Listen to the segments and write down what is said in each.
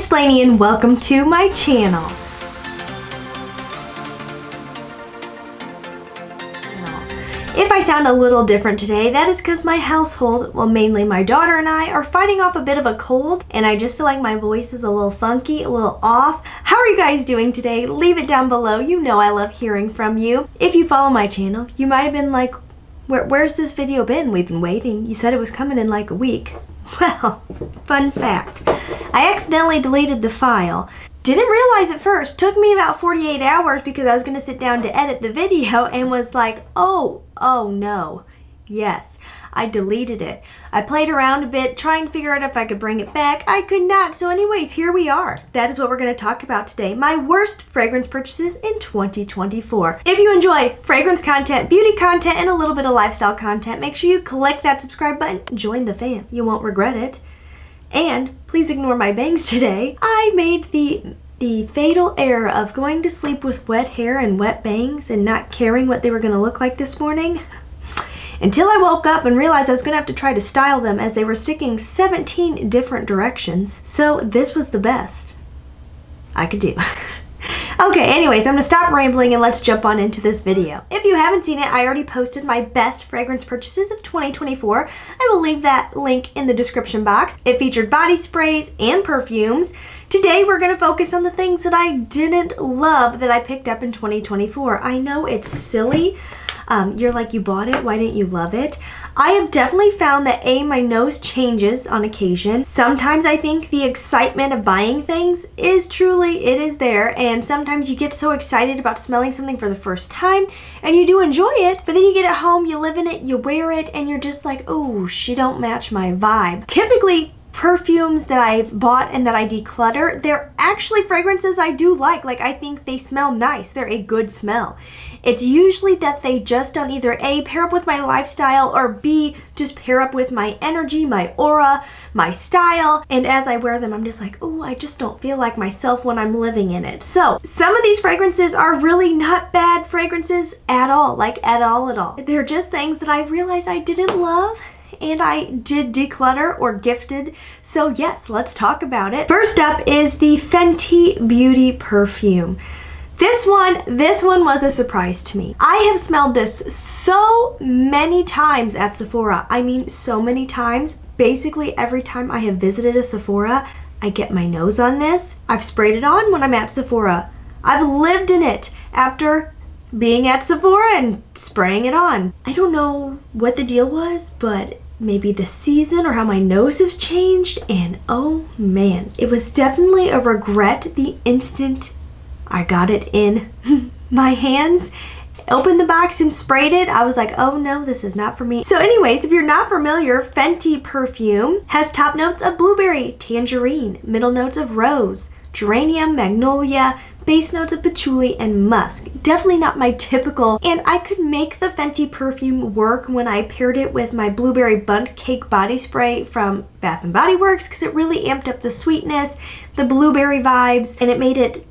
it's Laynie and welcome to my channel. If I sound a little different today, that is because my household, well mainly my daughter and I, are fighting off a bit of a cold and I just feel like my voice is a little funky, a little off. How are you guys doing today? Leave it down below. You know I love hearing from you. If you follow my channel, you might have been like, where's this video been? We've been waiting. You said it was coming in like a week. Well, fun fact. I accidentally deleted the file. Didn't realize at first. Took me about 48 hours because I was going to sit down to edit the video and was like, oh no. Yes, I deleted it. I played around a bit trying to figure out if I could bring it back. I could not. So anyways, here we are. That is what we're going to talk about today. My worst fragrance purchases in 2024. If you enjoy fragrance content, beauty content, and a little bit of lifestyle content, make sure you click that subscribe button. Join the fam. You won't regret it. And please ignore my bangs today. I made the fatal error of going to sleep with wet hair and wet bangs and not caring what they were going to look like this morning. Until I woke up and realized I was going to have to try to style them as they were sticking 17 different directions. So this was the best I could do. Okay, anyways, I'm going to stop rambling and let's jump on into this video. If you haven't seen it, I already posted my best fragrance purchases of 2024. I will leave that link in the description box. It featured body sprays and perfumes. Today, we're going to focus on the things that I didn't love that I picked up in 2024. I know it's silly. You're like, you bought it, why didn't you love it? I have definitely found that my nose changes on occasion. Sometimes I think the excitement of buying things is there, and sometimes you get so excited about smelling something for the first time, and you do enjoy it, but then you get it home, you live in it, you wear it, and you're just like, oh, she don't match my vibe. Typically, perfumes that I've bought and that I declutter, they're actually fragrances I do like. Like, I think they smell nice. They're a good smell. It's usually that they just don't either A, pair up with my lifestyle, or B, just pair up with my energy, my aura, my style. And as I wear them, I'm just like, oh, I just don't feel like myself when I'm living in it. So some of these fragrances are really not bad fragrances at all. Like, at all. They're just things that I realized I didn't love, and I did declutter or gifted. So yes, let's talk about it. First up is the Fenty Beauty perfume. This one was a surprise to me. I have smelled this so many times at Sephora. I mean, so many times. Basically, every time I have visited a Sephora, I get my nose on this. I've sprayed it on when I'm at Sephora. I've lived in it after being at Sephora and spraying it on. I don't know what the deal was, but maybe the season or how my nose has changed, and oh man, it was definitely a regret the instant I got it in my hands, opened the box and sprayed it. I was like, oh no, this is not for me. So anyways, if you're not familiar, Fenty perfume has top notes of blueberry, tangerine, middle notes of rose, geranium, magnolia, base notes of patchouli, and musk. Definitely not my typical, and I could make the Fenty perfume work when I paired it with my blueberry bundt cake body spray from Bath & Body Works, because it really amped up the sweetness, the blueberry vibes, and it made it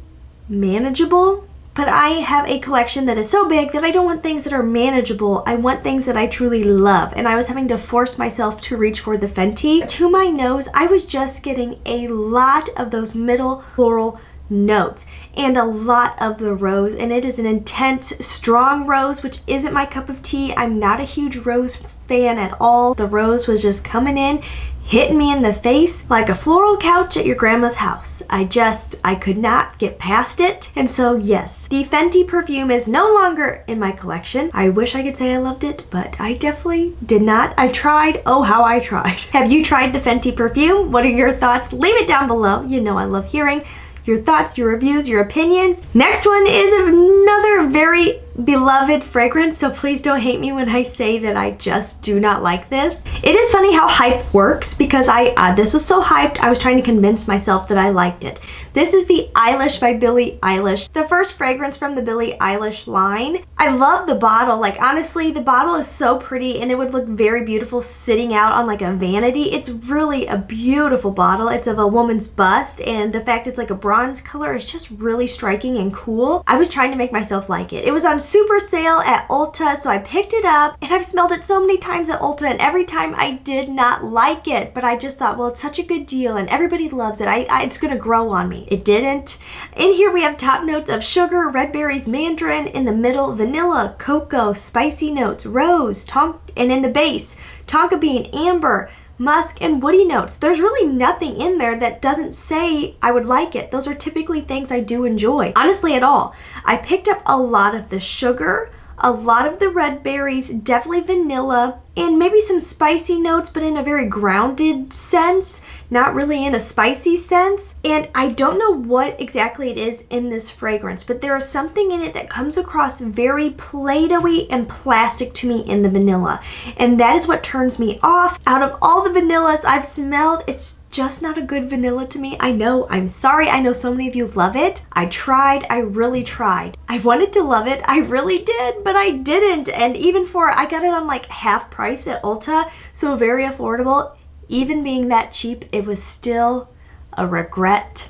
manageable. But I have a collection that is so big that I don't want things that are manageable. I want things that I truly love. And I was having to force myself to reach for the Fenty. To my nose, I was just getting a lot of those middle floral notes and a lot of the rose, and it is an intense, strong rose, which isn't my cup of tea. I'm not a huge rose fan at all. The rose was just coming in, hitting me in the face like a floral couch at your grandma's house. I could not get past it. And so yes, the Fenty perfume is no longer in my collection. I wish I could say I loved it, but I definitely did not. I tried. Oh, how I tried. Have you tried the Fenty perfume? What are your thoughts? Leave it down below. You know I love hearing your thoughts, your reviews, your opinions. Next one is another very beloved fragrance, so please don't hate me when I say that I just do not like this. It is funny how hype works, because this was so hyped, I was trying to convince myself that I liked it. This is the Eilish by Billie Eilish, the first fragrance from the Billie Eilish line. I love the bottle. Like, honestly, the bottle is so pretty, and it would look very beautiful sitting out on like a vanity. It's really a beautiful bottle. It's of a woman's bust, and the fact it's like a bronze bronze color is just really striking and cool. I was trying to make myself like it. It was on super sale at Ulta, so I picked it up, and I've smelled it so many times at Ulta, and every time I did not like it, but I just thought, well, it's such a good deal and everybody loves it. It's gonna grow on me. It didn't. In here we have top notes of sugar, red berries, mandarin. In the middle, vanilla, cocoa, spicy notes, rose, and in the base, tonka bean, amber, musk, and woody notes. There's really nothing in there that doesn't say I would like it. Those are typically things I do enjoy. Honestly, at all. I picked up a lot of the sugar, a lot of the red berries, definitely vanilla, and maybe some spicy notes, but in a very grounded sense, not really in a spicy sense. And I don't know what exactly it is in this fragrance, but there is something in it that comes across very Play-Doh-y and plastic to me in the vanilla. And that is what turns me off. Out of all the vanillas I've smelled, it's just not a good vanilla to me. I know, I'm sorry. I know so many of you love it. I tried, I really tried. I wanted to love it, I really did, but I didn't. And even I got it on like half price at Ulta, so very affordable. Even being that cheap, it was still a regret.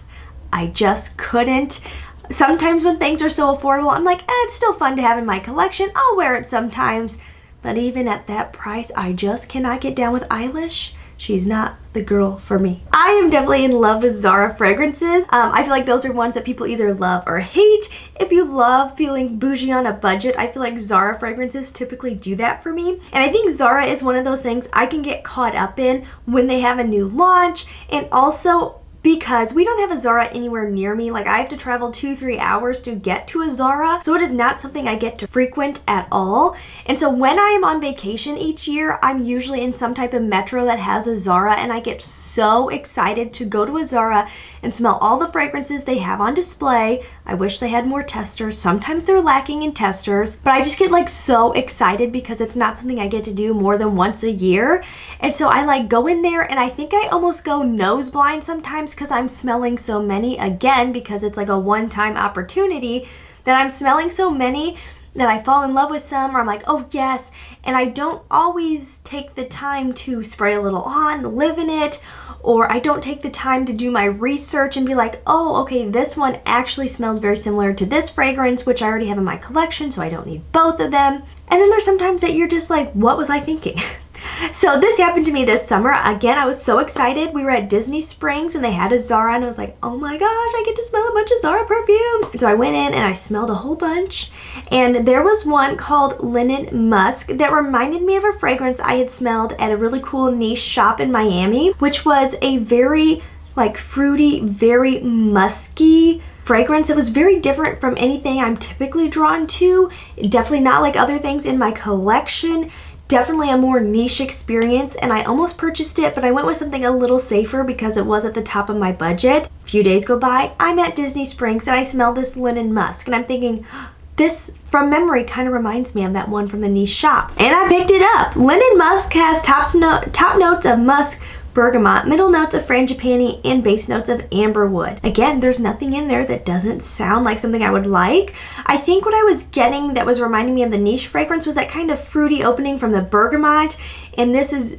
I just couldn't. Sometimes when things are so affordable, I'm like, it's still fun to have in my collection. I'll wear it sometimes. But even at that price, I just cannot get down with Eilish. She's not the girl for me. I am definitely in love with Zara fragrances. I feel like those are ones that people either love or hate. If you love feeling bougie on a budget, I feel like Zara fragrances typically do that for me. And I think Zara is one of those things I can get caught up in when they have a new launch, and also because we don't have a Zara anywhere near me. Like, I have to travel 2-3 hours to get to a Zara, so it is not something I get to frequent at all. And so when I am on vacation each year, I'm usually in some type of metro that has a Zara, and I get so excited to go to a Zara and smell all the fragrances they have on display. I wish they had more testers. Sometimes they're lacking in testers, but I just get like so excited because it's not something I get to do more than once a year. And so I like go in there, and I think I almost go nose blind sometimes because I'm smelling so many, again, because it's like a one-time opportunity, that I'm smelling so many that I fall in love with some, or I'm like, oh yes, and I don't always take the time to spray a little on, live in it, or I don't take the time to do my research and be like, oh, okay, this one actually smells very similar to this fragrance, which I already have in my collection, so I don't need both of them. And then there's sometimes that you're just like, what was I thinking? So this happened to me this summer. Again, I was so excited. We were at Disney Springs and they had a Zara, and I was like, oh my gosh, I get to smell a bunch of Zara perfumes. And so I went in and I smelled a whole bunch, and there was one called Linen Musk that reminded me of a fragrance I had smelled at a really cool niche shop in Miami, which was a very like fruity, very musky fragrance. It was very different from anything I'm typically drawn to. Definitely not like other things in my collection. Definitely a more niche experience, and I almost purchased it, but I went with something a little safer because it was at the top of my budget. A few days go by, I'm at Disney Springs and I smell this Linen Musk, and I'm thinking, this from memory kind of reminds me of that one from the niche shop. And I picked it up. Linen Musk has top notes of musk, bergamot, middle notes of frangipani, and base notes of amberwood. Again, there's nothing in there that doesn't sound like something I would like. I think what I was getting that was reminding me of the niche fragrance was that kind of fruity opening from the bergamot, and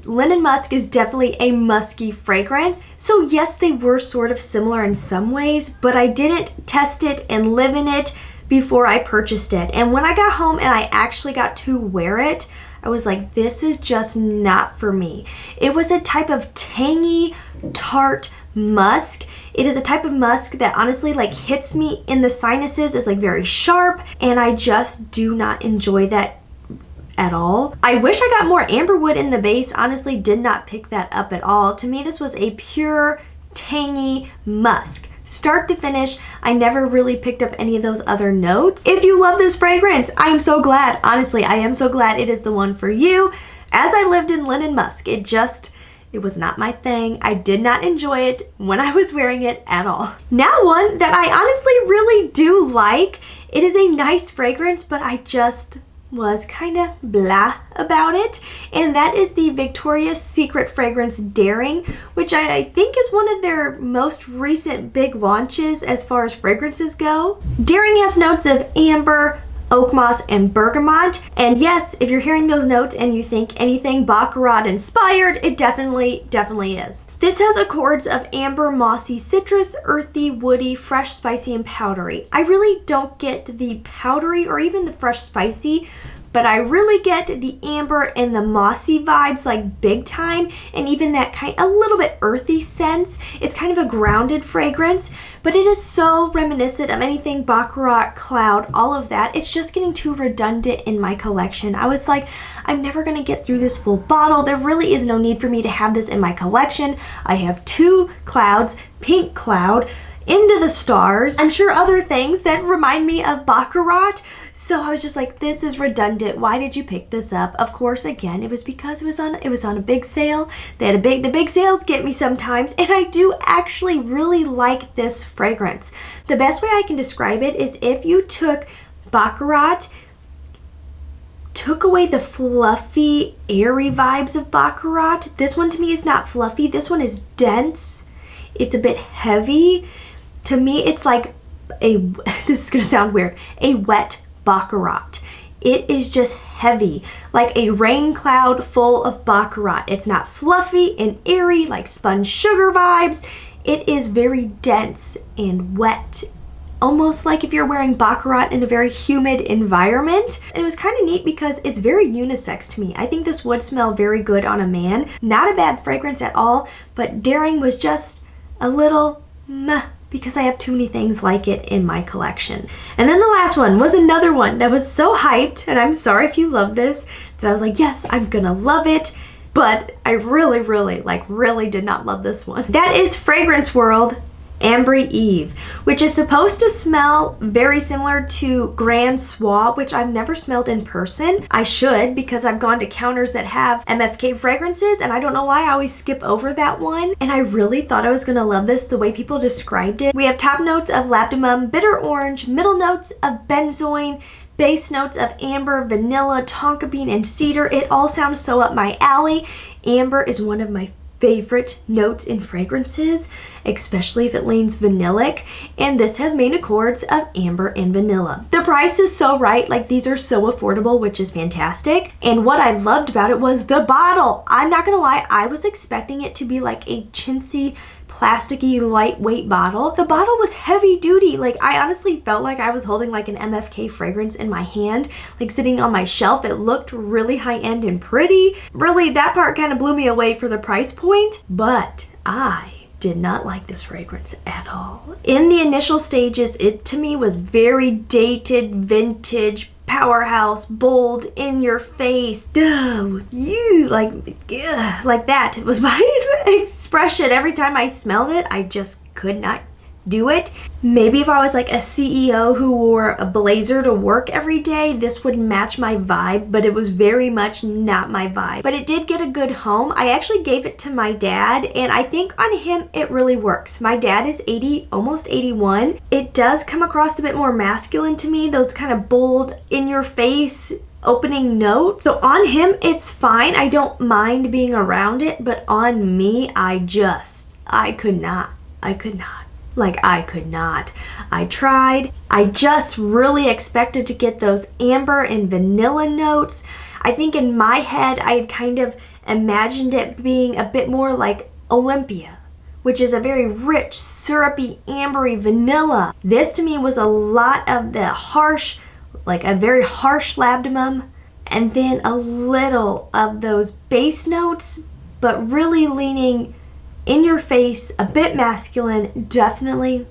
Linen Musk is definitely a musky fragrance. So yes, they were sort of similar in some ways, but I didn't test it and live in it before I purchased it. And when I got home and I actually got to wear it, I was like, this is just not for me. It was a type of tangy, tart musk. It is a type of musk that honestly like hits me in the sinuses. It's like very sharp, and I just do not enjoy that at all. I wish I got more amberwood in the base. Honestly, did not pick that up at all. To me, this was a pure tangy musk. Start to finish, I never really picked up any of those other notes. If you love this fragrance, I am so glad. Honestly, I am so glad it is the one for you. As I lived in Linen Musk, it was not my thing. I did not enjoy it when I was wearing it at all. Now one that I honestly really do like. It is a nice fragrance, but I just was kind of blah about it, and that is the Victoria's Secret fragrance Daring, which I think is one of their most recent big launches as far as fragrances go. Daring has notes of amber, oak moss, and bergamot. And yes, if you're hearing those notes and you think anything Baccarat inspired, it definitely is. This has accords of amber, mossy, citrus, earthy, woody, fresh, spicy, and powdery. I really don't get the powdery or even the fresh spicy, but I really get the amber and the mossy vibes like big time, and even that a little bit earthy sense. It's kind of a grounded fragrance, but it is so reminiscent of anything Baccarat, Cloud, all of that. It's just getting too redundant in my collection. I was like, I'm never gonna get through this full bottle. There really is no need for me to have this in my collection. I have 2 Clouds, Pink Cloud, Into the Stars, I'm sure other things that remind me of Baccarat. So I was just like, this is redundant. Why did you pick this up? Of course, again, it was because it was on a big sale. The big sales get me sometimes, and I do actually really like this fragrance. The best way I can describe it is if you took Baccarat, took away the fluffy, airy vibes of Baccarat. This one to me is not fluffy. This one is dense. It's a bit heavy. To me, it's like this is gonna sound weird, a wet Baccarat. It is just heavy, like a rain cloud full of Baccarat. It's not fluffy and airy like spun sugar vibes. It is very dense and wet, almost like if you're wearing Baccarat in a very humid environment. And it was kind of neat because it's very unisex to me. I think this would smell very good on a man. Not a bad fragrance at all, but Daring was just a little meh, because I have too many things like it in my collection. And then the last one was another one that was so hyped, and I'm sorry if you love this, that I was like, yes, I'm gonna love it, but I really did not love this one. That is Fragrance World Ambre Eve, which is supposed to smell very similar to Grand Soir, which I've never smelled in person. I should, because I've gone to counters that have MFK fragrances, and I don't know why I always skip over that one. And I really thought I was gonna love this the way people described it. We have top notes of labdanum, bitter orange, middle notes of benzoin, base notes of amber, vanilla, tonka bean, and cedar. It all sounds so up my alley. Amber is one of my favorite notes in fragrances, especially if it leans vanillic, and this has main accords of amber and vanilla. The price is so right, like these are so affordable, which is fantastic. And what I loved about it was the bottle. I'm not gonna lie, I was expecting it to be like a chintzy, plasticky, lightweight bottle. The bottle was heavy duty. Like, I honestly felt like I was holding like an MFK fragrance in my hand, like sitting on my shelf. It looked really high-end and pretty. Really, that part kind of blew me away for the price point, but I did not like this fragrance at all. In the initial stages, it to me was very dated, vintage, powerhouse, bold, in your face. Like that was my expression. Every time I smelled it, I just could not do it. Maybe if I was like a CEO who wore a blazer to work every day, this would match my vibe, but it was very much not my vibe. But it did get a good home. I actually gave it to my dad, and I think on him it really works. My dad is 80, almost 81. It does come across a bit more masculine to me, those kind of bold, in your face opening notes. So on him it's fine. I don't mind being around it, but on me, I could not. Like, I could not. I tried. I just really expected to get those amber and vanilla notes. I think in my head, I had kind of imagined it being a bit more like Olympia, which is a very rich, syrupy, ambery vanilla. This to me was a lot of the harsh, like a very harsh labdanum, and then a little of those base notes, but really leaning in your face, a bit masculine. Definitely,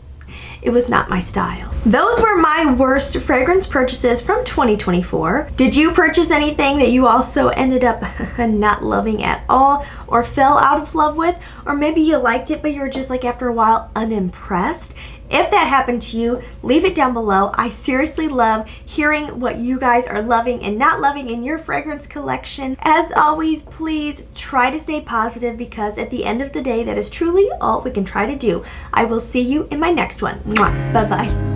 it was not my style. Those were my worst fragrance purchases from 2024. Did you purchase anything that you also ended up not loving at all, or fell out of love with? Or maybe you liked it, but you're just like after a while unimpressed? If that happened to you, leave it down below. I seriously love hearing what you guys are loving and not loving in your fragrance collection. As always, please try to stay positive, because at the end of the day, that is truly all we can try to do. I will see you in my next one. Mwah. Bye-bye.